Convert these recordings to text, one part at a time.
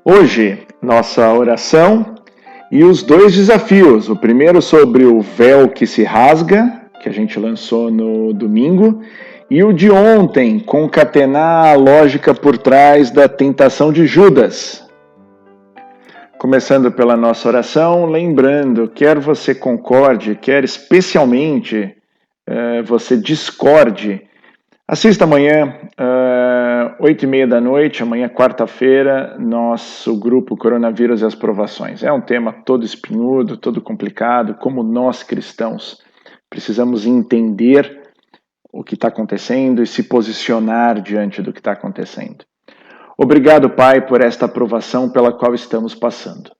Hoje, nossa oração e os dois desafios. O primeiro sobre o véu que se rasga, que a gente lançou no domingo, e o de ontem, concatenar a lógica por trás da tentação de Judas. Começando pela nossa oração, lembrando, quer você concorde, quer especialmente você discorde, assista amanhã, 8h30 da noite, amanhã quarta-feira, nosso grupo Coronavírus e as Provações. É um tema todo espinhudo, todo complicado, como nós cristãos precisamos entender o que está acontecendo e se posicionar diante do que está acontecendo. Obrigado, Pai, por esta aprovação pela qual estamos passando.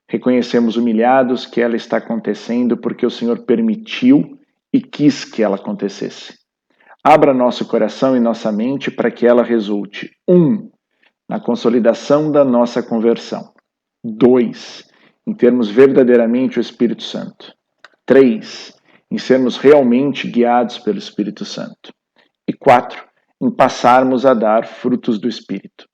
Reconhecemos humilhados que ela está acontecendo porque o Senhor permitiu e quis que ela acontecesse. Abra nosso coração e nossa mente para que ela resulte 1. Na consolidação da nossa conversão. 2. Em termos verdadeiramente o Espírito Santo. 3. Em sermos realmente guiados pelo Espírito Santo. E 4. Em passarmos a dar frutos do Espírito.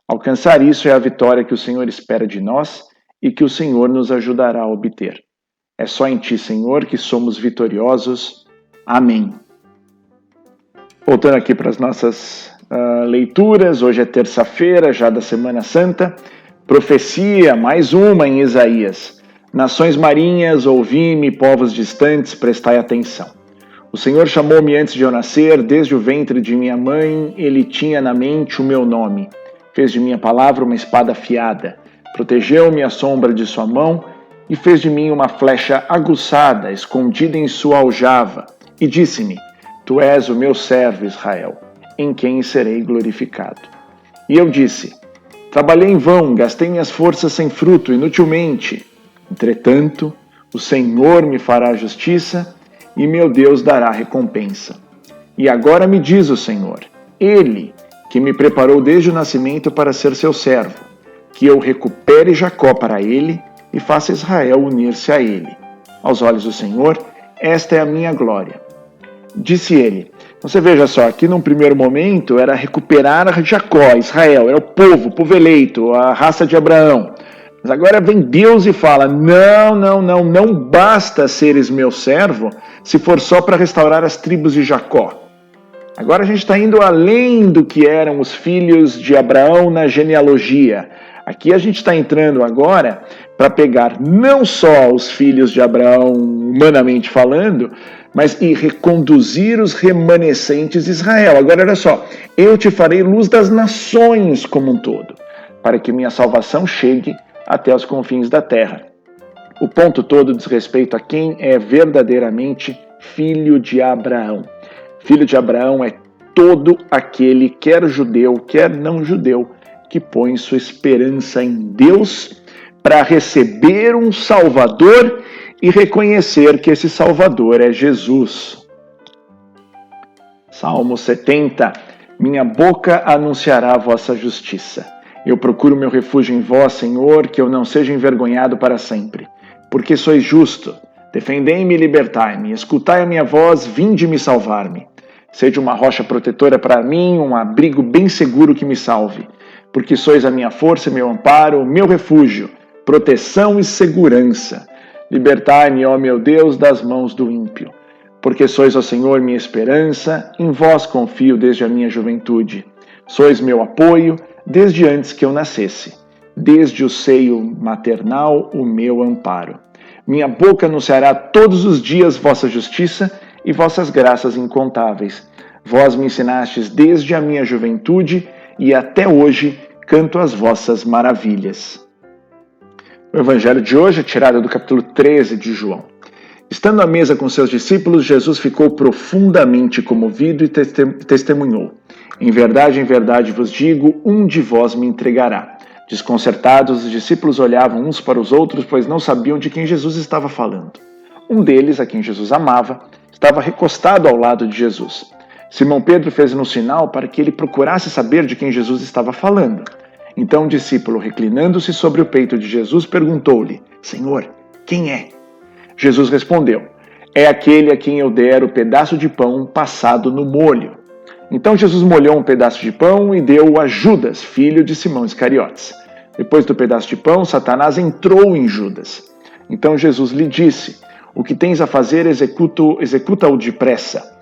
Alcançar isso é a vitória que o Senhor espera de nós e que o Senhor nos ajudará a obter. É só em Ti, Senhor, que somos vitoriosos. Amém. Voltando aqui para as nossas leituras, hoje é terça-feira, já da Semana Santa. Profecia, mais uma em Isaías. Nações marinhas, ouvi-me, povos distantes, prestai atenção. O Senhor chamou-me antes de eu nascer, desde o ventre de minha mãe, Ele tinha na mente o meu nome. Fez de minha palavra uma espada afiada, protegeu-me à sombra de sua mão e fez de mim uma flecha aguçada, escondida em sua aljava, e disse-me: Tu és o meu servo Israel, em quem serei glorificado. E eu disse: Trabalhei em vão, gastei minhas forças sem fruto, inutilmente. Entretanto, o Senhor me fará justiça e meu Deus dará recompensa. E agora me diz o Senhor, Ele, que me preparou desde o nascimento para ser seu servo, que eu recupere Jacó para ele e faça Israel unir-se a ele. Aos olhos do Senhor, esta é a minha glória. Disse ele. Você veja só, aqui num primeiro momento era recuperar Jacó, Israel, era o povo eleito, a raça de Abraão. Mas agora vem Deus e fala, não basta seres meu servo se for só para restaurar as tribos de Jacó. Agora a gente está indo além do que eram os filhos de Abraão na genealogia. Aqui a gente está entrando agora para pegar não só os filhos de Abraão, humanamente falando, mas e reconduzir os remanescentes de Israel. Agora olha só, eu te farei luz das nações como um todo, para que minha salvação chegue até os confins da terra. O ponto todo diz respeito a quem é verdadeiramente filho de Abraão. Filho de Abraão é todo aquele, quer judeu, quer não judeu, que põe sua esperança em Deus para receber um Salvador e reconhecer que esse Salvador é Jesus. Salmo 70. Minha boca anunciará a vossa justiça. Eu procuro meu refúgio em vós, Senhor, que eu não seja envergonhado para sempre. Porque sois justo. Defendei-me e libertai-me. Escutai a minha voz, vinde-me salvar-me. Sede uma rocha protetora para mim, um abrigo bem seguro que me salve. Porque sois a minha força, meu amparo, meu refúgio, proteção e segurança. Libertai-me, ó meu Deus, das mãos do ímpio. Porque sois, ó Senhor, minha esperança, em vós confio desde a minha juventude. Sois meu apoio desde antes que eu nascesse. Desde o seio maternal, o meu amparo. Minha boca anunciará todos os dias vossa justiça e vossas graças incontáveis. Vós me ensinastes desde a minha juventude e até hoje canto as vossas maravilhas. O evangelho de hoje é tirado do capítulo 13 de João. Estando à mesa com seus discípulos, Jesus ficou profundamente comovido e testemunhou. Em verdade vos digo, um de vós me entregará. Desconcertados, os discípulos olhavam uns para os outros, pois não sabiam de quem Jesus estava falando. Um deles, a quem Jesus amava, estava recostado ao lado de Jesus. Simão Pedro fez-lhe um sinal para que ele procurasse saber de quem Jesus estava falando. Então o discípulo, reclinando-se sobre o peito de Jesus, perguntou-lhe, Senhor, quem é? Jesus respondeu, é aquele a quem eu der o pedaço de pão passado no molho. Então Jesus molhou um pedaço de pão e deu-o a Judas, filho de Simão Iscariotes. Depois do pedaço de pão, Satanás entrou em Judas. Então Jesus lhe disse: o que tens a fazer, executa-o depressa.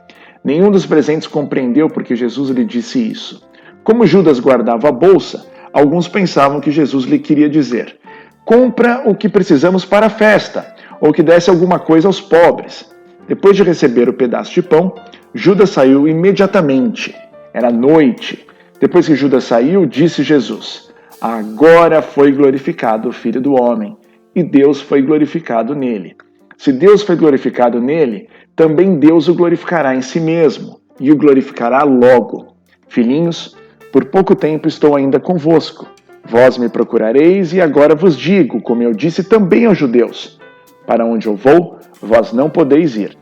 Nenhum dos presentes compreendeu porque Jesus lhe disse isso. Como Judas guardava a bolsa, alguns pensavam que Jesus lhe queria dizer: compra o que precisamos para a festa, ou que desse alguma coisa aos pobres. Depois de receber o pedaço de pão, Judas saiu imediatamente. Era noite. Depois que Judas saiu, disse Jesus: agora foi glorificado o Filho do Homem, e Deus foi glorificado nele. Se Deus foi glorificado nele, também Deus o glorificará em si mesmo, e o glorificará logo. Filhinhos, por pouco tempo estou ainda convosco. Vós me procurareis, e agora vos digo, como eu disse também aos judeus: para onde eu vou, vós não podeis ir.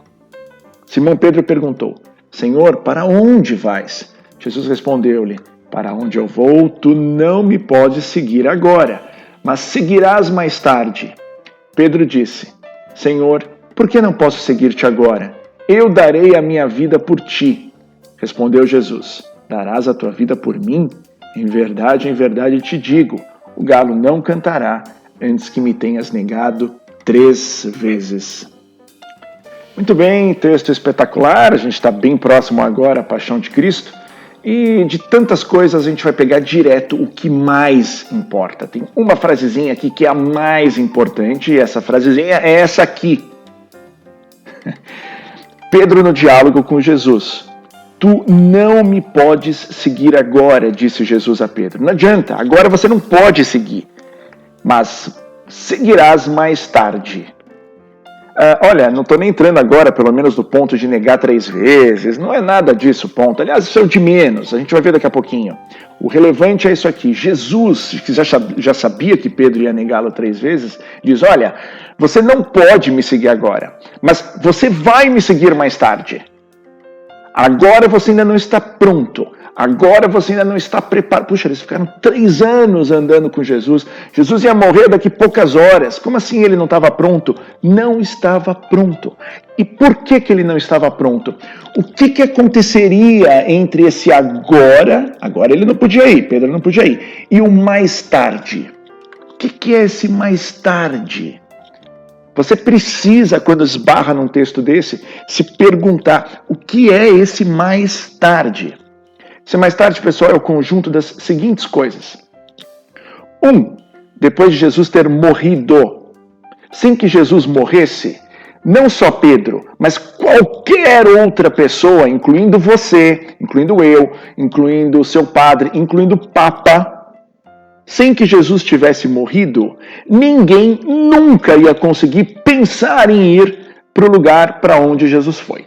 Simão Pedro perguntou: Senhor, para onde vais? Jesus respondeu-lhe: para onde eu vou, tu não me podes seguir agora, mas seguirás mais tarde. Pedro disse: Senhor, por que não posso seguir-te agora? Eu darei a minha vida por ti. Respondeu Jesus: darás a tua vida por mim? Em verdade te digo, o galo não cantará antes que me tenhas negado 3 vezes. Muito bem, texto espetacular, a gente está bem próximo agora à Paixão de Cristo. E de tantas coisas a gente vai pegar direto o que mais importa. Tem uma frasezinha aqui que é a mais importante, e essa frasezinha é essa aqui. Pedro no diálogo com Jesus. Tu não me podes seguir agora, disse Jesus a Pedro. Não adianta, agora você não pode seguir, mas seguirás mais tarde. Olha, não estou nem entrando agora, pelo menos, no ponto de negar 3 vezes. Não é nada disso, ponto. Aliás, isso é o de menos. A gente vai ver daqui a pouquinho. O relevante é isso aqui. Jesus, que já sabia que Pedro ia negá-lo 3 vezes, diz: olha, você não pode me seguir agora, mas você vai me seguir mais tarde. Agora você ainda não está pronto. Agora você ainda não está preparado. Puxa, eles ficaram 3 anos andando com Jesus. Jesus ia morrer daqui poucas horas. Como assim ele não estava pronto? Não estava pronto. E por que ele não estava pronto? O que aconteceria entre esse agora ele não podia ir, Pedro não podia ir, e o mais tarde? O que é esse mais tarde? Você precisa, quando esbarra num texto desse, se perguntar: o que é esse mais tarde? Esse mais tarde, pessoal, é o conjunto das seguintes coisas. 1. Depois de Jesus ter morrido, sem que Jesus morresse, não só Pedro, mas qualquer outra pessoa, incluindo você, incluindo eu, incluindo o seu padre, incluindo o Papa, sem que Jesus tivesse morrido, ninguém nunca ia conseguir pensar em ir para o lugar para onde Jesus foi.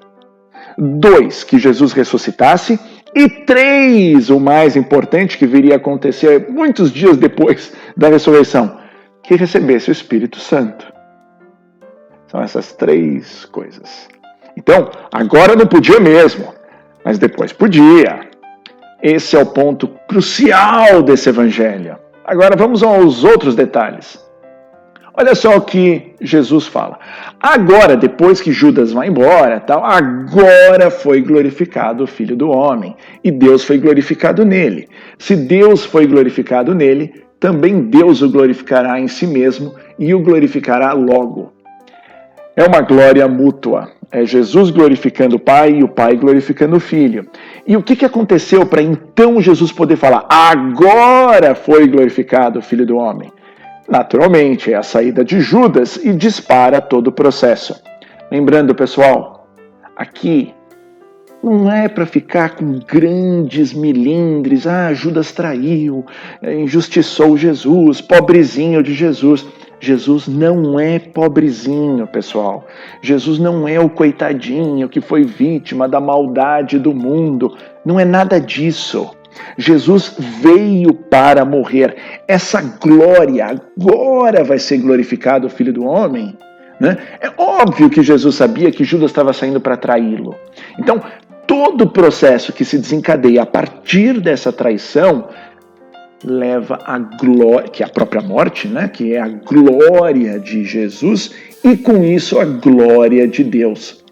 2, que Jesus ressuscitasse. E 3, o mais importante, que viria a acontecer muitos dias depois da ressurreição, que recebesse o Espírito Santo. São essas 3 coisas. Então, agora não podia mesmo, mas depois podia. Esse é o ponto crucial desse evangelho. Agora vamos aos outros detalhes. Olha só o que Jesus fala. Agora, depois que Judas vai embora, agora foi glorificado o Filho do Homem, e Deus foi glorificado nele. Se Deus foi glorificado nele, também Deus o glorificará em si mesmo e o glorificará logo. É uma glória mútua. É Jesus glorificando o Pai e o Pai glorificando o Filho. E o que aconteceu para então Jesus poder falar: agora foi glorificado o Filho do Homem? Naturalmente, é a saída de Judas e dispara todo o processo. Lembrando, pessoal, aqui não é para ficar com grandes milindres. Judas traiu, injustiçou Jesus, pobrezinho de Jesus. Jesus não é pobrezinho, pessoal. Jesus não é o coitadinho que foi vítima da maldade do mundo. Não é nada disso. Jesus veio para morrer. Essa glória agora vai ser glorificado o Filho do Homem, né? É óbvio que Jesus sabia que Judas estava saindo para traí-lo. Então, todo o processo que se desencadeia a partir dessa traição leva a glória, que é a própria morte, né? Que é a glória de Jesus e com isso a glória de Deus.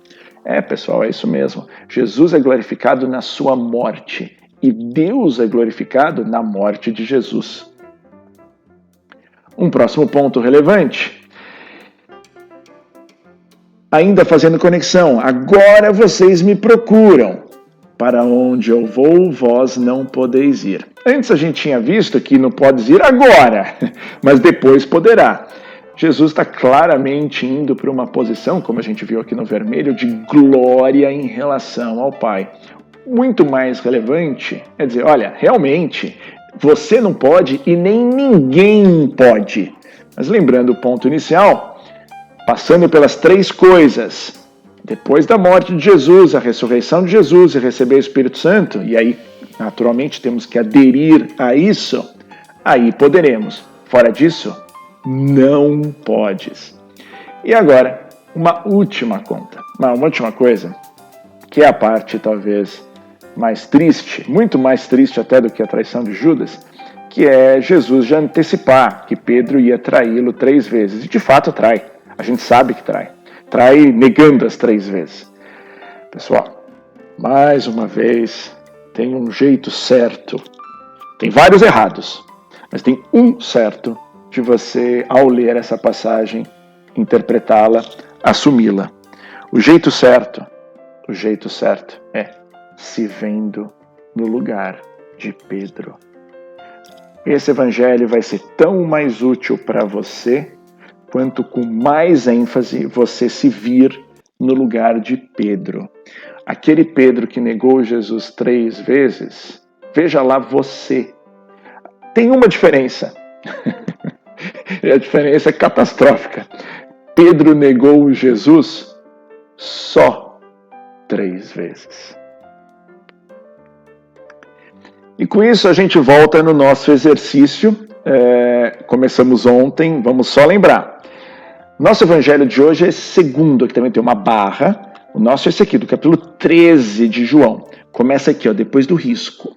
Pessoal, é isso mesmo. Jesus é glorificado na sua morte. E Deus é glorificado na morte de Jesus. Um próximo ponto relevante. Ainda fazendo conexão, agora vocês me procuram. Para onde eu vou, vós não podeis ir. Antes a gente tinha visto que não podes ir agora, mas depois poderá. Jesus está claramente indo para uma posição, como a gente viu aqui no vermelho, de glória em relação ao Pai. Muito mais relevante é dizer, olha, realmente, você não pode e nem ninguém pode. Mas lembrando o ponto inicial, passando pelas três coisas, depois da morte de Jesus, a ressurreição de Jesus e receber o Espírito Santo, e aí, naturalmente, temos que aderir a isso, aí poderemos. Fora disso, não podes. E agora, uma última coisa, que é a parte talvez mais triste, muito mais triste até do que a traição de Judas, que é Jesus já antecipar que Pedro ia traí-lo 3 vezes. E de fato trai. A gente sabe que trai. Trai negando as 3 vezes. Pessoal, mais uma vez, tem um jeito certo. Tem vários errados, mas tem um certo de você, ao ler essa passagem, interpretá-la, assumi-la. O jeito certo é se vendo no lugar de Pedro. Esse evangelho vai ser tão mais útil para você, quanto com mais ênfase você se vir no lugar de Pedro. Aquele Pedro que negou Jesus 3 vezes, veja lá você. Tem uma diferença. E a diferença é catastrófica. Pedro negou Jesus só 3 vezes. E com isso a gente volta no nosso exercício. Começamos ontem, vamos só lembrar. Nosso evangelho de hoje é esse segundo, aqui também tem uma barra. O nosso é esse aqui, do capítulo 13 de João. Começa aqui, ó, depois do risco.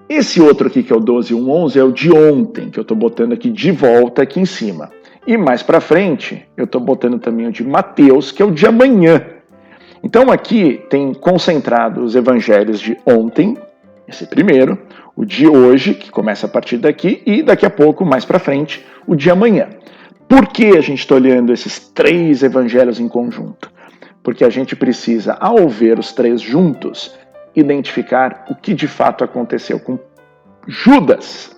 Esse outro aqui, que é o 12 e 11, é o de ontem, que eu estou botando aqui de volta aqui em cima. E mais para frente, eu estou botando também o de Mateus, que é o de amanhã. Então aqui tem concentrado os evangelhos de ontem, esse primeiro, o de hoje, que começa a partir daqui, e daqui a pouco, mais para frente, o de amanhã. Por que a gente está olhando esses 3 evangelhos em conjunto? Porque a gente precisa, ao ver os 3 juntos, identificar o que de fato aconteceu com Judas.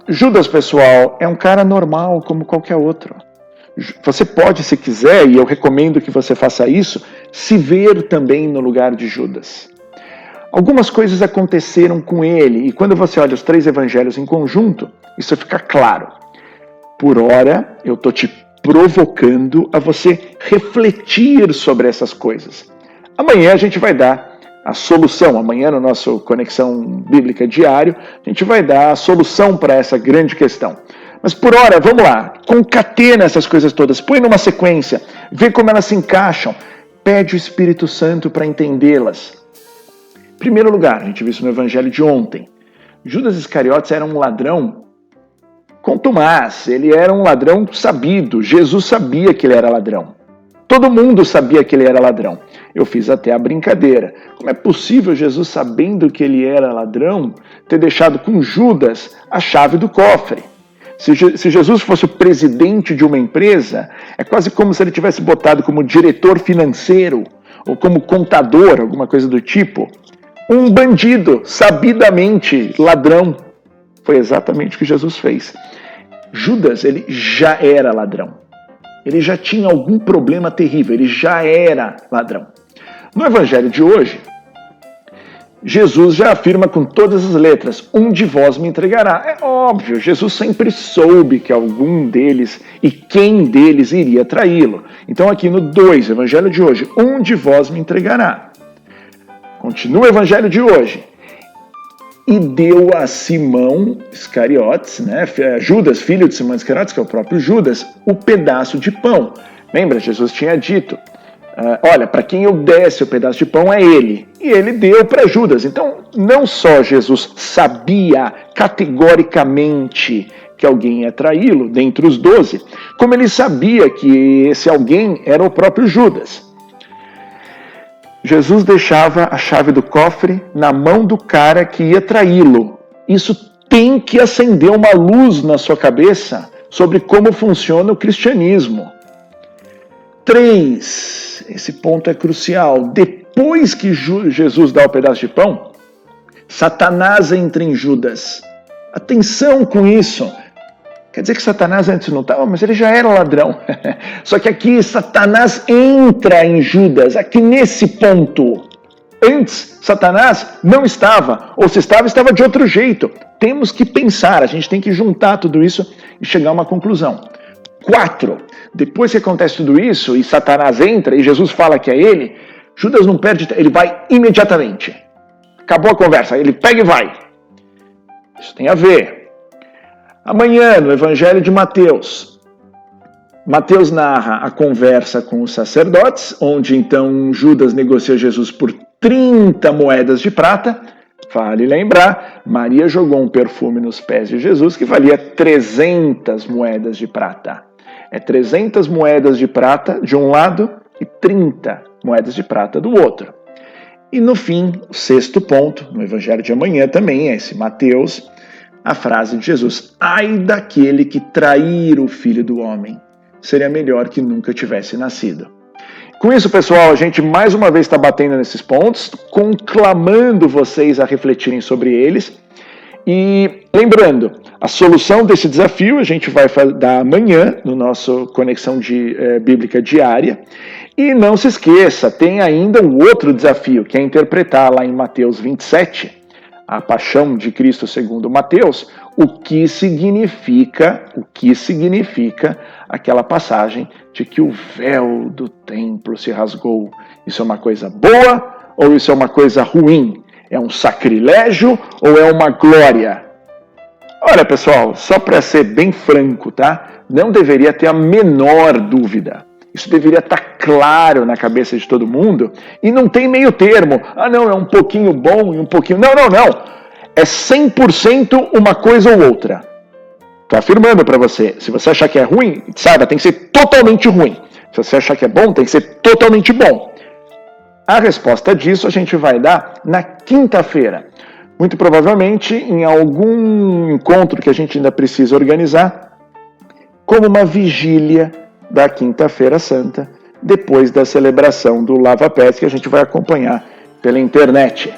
Judas, pessoal, é um cara normal como qualquer outro. Você pode, se quiser, e eu recomendo que você faça isso, se ver também no lugar de Judas. Algumas coisas aconteceram com ele, e quando você olha os 3 evangelhos em conjunto, isso fica claro. Por ora, eu estou te provocando a você refletir sobre essas coisas. Amanhã a gente vai dar a solução. Amanhã, no nosso Conexão Bíblica Diário, a gente vai dar a solução para essa grande questão. Mas por hora, vamos lá, concatena essas coisas todas, põe numa sequência, vê como elas se encaixam, pede o Espírito Santo para entendê-las. Em primeiro lugar, a gente viu isso no Evangelho de ontem, Judas Iscariotes era um ladrão contumaz, ele era um ladrão sabido, Jesus sabia que ele era ladrão. Todo mundo sabia que ele era ladrão. Eu fiz até a brincadeira. Como é possível Jesus, sabendo que ele era ladrão, ter deixado com Judas a chave do cofre? Se Jesus fosse o presidente de uma empresa, é quase como se ele tivesse botado como diretor financeiro ou como contador, alguma coisa do tipo, um bandido, sabidamente ladrão. Foi exatamente o que Jesus fez. Judas, ele já era ladrão. Ele já tinha algum problema terrível, ele já era ladrão. No evangelho de hoje, Jesus já afirma com todas as letras, um de vós me entregará. É óbvio, Jesus sempre soube que algum deles e quem deles iria traí-lo. Então aqui no 2, evangelho de hoje, um de vós me entregará. Continua o evangelho de hoje. E deu a Simão Iscariotes, né, Judas, filho de Simão Iscariotes, que é o próprio Judas, o pedaço de pão. Lembra, Jesus tinha dito, olha, para quem eu desse o pedaço de pão é ele. E ele deu para Judas. Então, não só Jesus sabia categoricamente que alguém ia traí-lo, dentre os 12, como ele sabia que esse alguém era o próprio Judas. Jesus deixava a chave do cofre na mão do cara que ia traí-lo. Isso tem que acender uma luz na sua cabeça sobre como funciona o cristianismo. 3, esse ponto é crucial. Depois que Jesus dá o pedaço de pão, Satanás entra em Judas. Atenção com isso. Quer dizer que Satanás antes não estava, mas ele já era ladrão. Só que aqui Satanás entra em Judas, aqui nesse ponto. Antes, Satanás não estava, ou se estava, estava de outro jeito. Temos que pensar, a gente tem que juntar tudo isso e chegar a uma conclusão. 4, depois que acontece tudo isso e Satanás entra e Jesus fala que é ele, Judas não perde, ele vai imediatamente. Acabou a conversa, ele pega e vai. Isso tem a ver. Amanhã, no Evangelho de Mateus, Mateus narra a conversa com os sacerdotes, onde então Judas negocia Jesus por 30 moedas de prata. Vale lembrar, Maria jogou um perfume nos pés de Jesus que valia 300 moedas de prata. É 300 moedas de prata de um lado e 30 moedas de prata do outro. E no fim, o 6º ponto, no Evangelho de amanhã também, é esse Mateus, a frase de Jesus: ai daquele que trair o Filho do Homem, seria melhor que nunca tivesse nascido. Com isso, pessoal, a gente mais uma vez está batendo nesses pontos, conclamando vocês a refletirem sobre eles. E lembrando, a solução desse desafio a gente vai dar amanhã no nosso Conexão Bíblica Diária. E não se esqueça, tem ainda um outro desafio, que é interpretar lá em Mateus 27, a paixão de Cristo segundo Mateus, o que significa aquela passagem de que o véu do templo se rasgou. Isso é uma coisa boa ou isso é uma coisa ruim? É um sacrilégio ou é uma glória? Olha, pessoal, só para ser bem franco, tá? Não deveria ter a menor dúvida. Isso deveria estar claro na cabeça de todo mundo e não tem meio termo. Ah, não, é um pouquinho bom e um pouquinho... Não. É 100% uma coisa ou outra. Estou afirmando para você. Se você achar que é ruim, saiba, tem que ser totalmente ruim. Se você achar que é bom, tem que ser totalmente bom. A resposta disso a gente vai dar na quinta-feira. Muito provavelmente em algum encontro que a gente ainda precisa organizar, como uma vigília da Quinta-feira Santa, depois da celebração do Lava Pés, que a gente vai acompanhar pela internet.